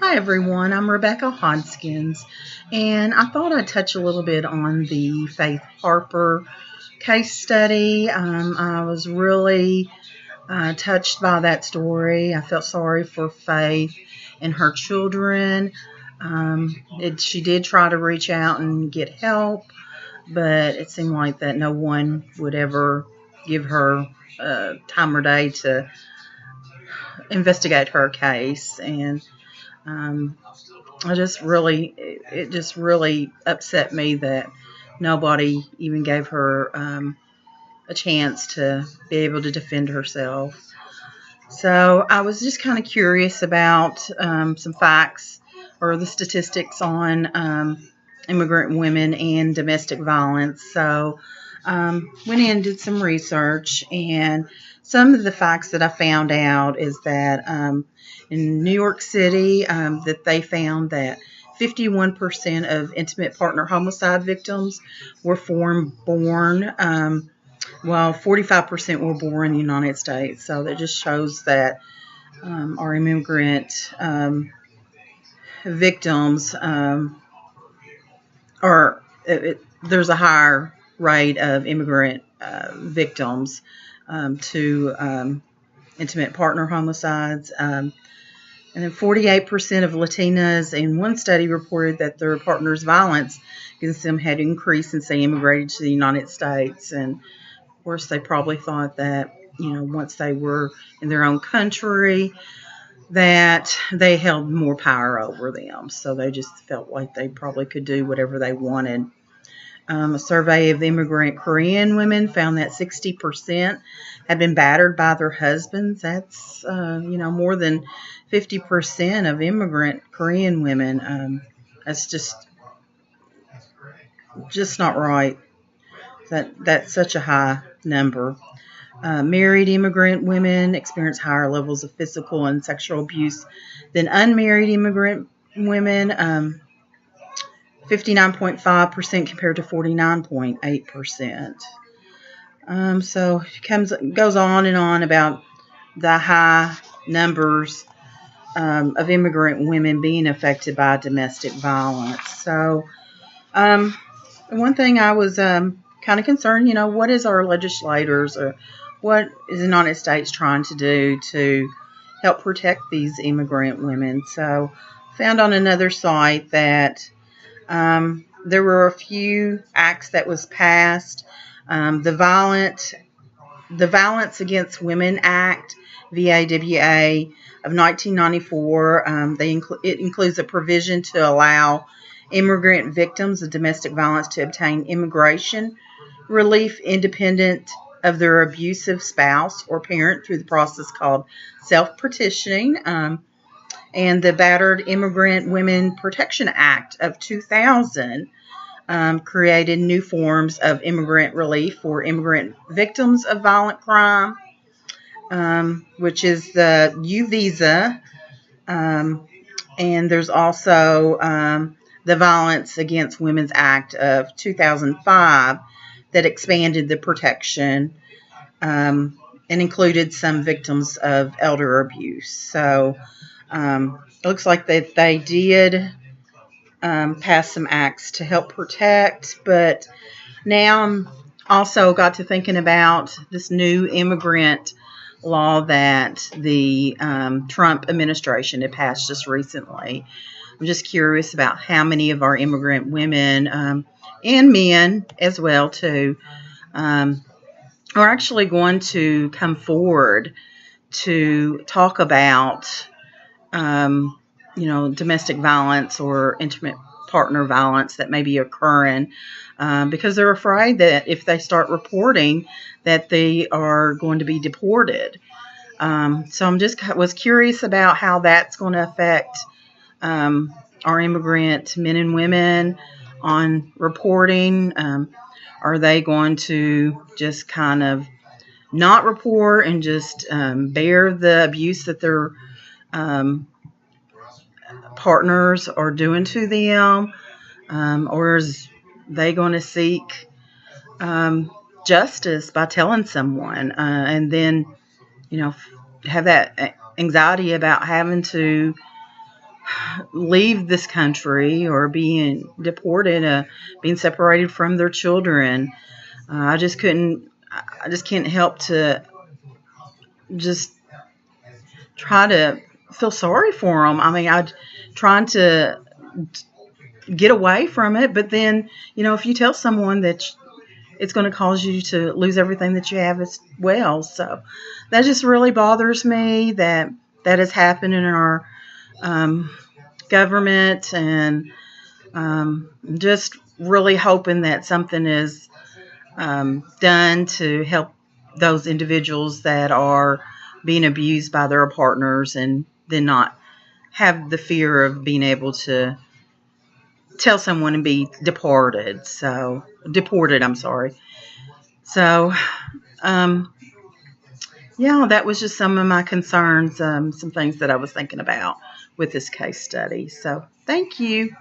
Hi everyone, I'm Rebecca Hodskins, and I thought I'd touch a little bit on the Faith Harper case study. I was really touched by that story. I felt sorry for Faith and her children. She did try to reach out and get help, but it seemed like that no one would ever give her time or day to investigate her case, and um, it just really upset me that nobody even gave her a chance to be able to defend herself. So I was just kind of curious about some facts or the statistics on immigrant women and domestic violence. So went in and did some research, and some of the facts that I found out is that in New York City, that they found that 51% of intimate partner homicide victims were foreign born, while 45% were born in the United States. So that just shows that our immigrant victims there's a higher rate of immigrant victims to intimate partner homicides. And then 48% of Latinas in one study reported that their partner's violence against them had increased since they immigrated to the United States. And of course, they probably thought that, once they were in their own country, that they held more power over them. So they just felt like they probably could do whatever they wanted. A survey of immigrant Korean women found that 60% had been battered by their husbands. That's, more than 50% of immigrant Korean women. That's just not right. That's such a high number. Married immigrant women experience higher levels of physical and sexual abuse than unmarried immigrant women. 59.5% compared to 49.8%. So it goes on and on about the high numbers of immigrant women being affected by domestic violence. So one thing I was kind of concerned, what is our legislators or what is the United States trying to do to help protect these immigrant women? So found on another site that there were a few acts that was passed. The Violence Against Women Act, VAWA, of 1994. It includes a provision to allow immigrant victims of domestic violence to obtain immigration relief independent of their abusive spouse or parent through the process called self-petitioning. And the Battered Immigrant Women Protection Act of 2000 created new forms of immigrant relief for immigrant victims of violent crime, which is the U Visa. And there's also the Violence Against Women's Act of 2005 that expanded the protection and included some victims of elder abuse. So it looks like that they did pass some acts to help protect, but now I'm also got to thinking about this new immigrant law that the Trump administration had passed just recently. I'm just curious about how many of our immigrant women and men as well too are actually going to come forward to talk about domestic violence or intimate partner violence that may be occurring, because they're afraid that if they start reporting that they are going to be deported. So I'm just was curious about how that's going to affect our immigrant men and women on reporting. Are they going to just kind of not report and just bear the abuse that their partners are doing to them, or is they going to seek justice by telling someone, and then have that anxiety about having to leave this country or being deported, being separated from their children. I just can't help to just try to feel sorry for them. I mean, I'm trying to get away from it, but then, if you tell someone that it's going to cause you to lose everything that you have as well. So that just really bothers me that has happened in our government, and just really hoping that something is done to help those individuals that are being abused by their partners, and then not have the fear of being able to tell someone and be deported. I'm sorry. So, yeah, that was just some of my concerns, some things that I was thinking about with this case study. So, thank you.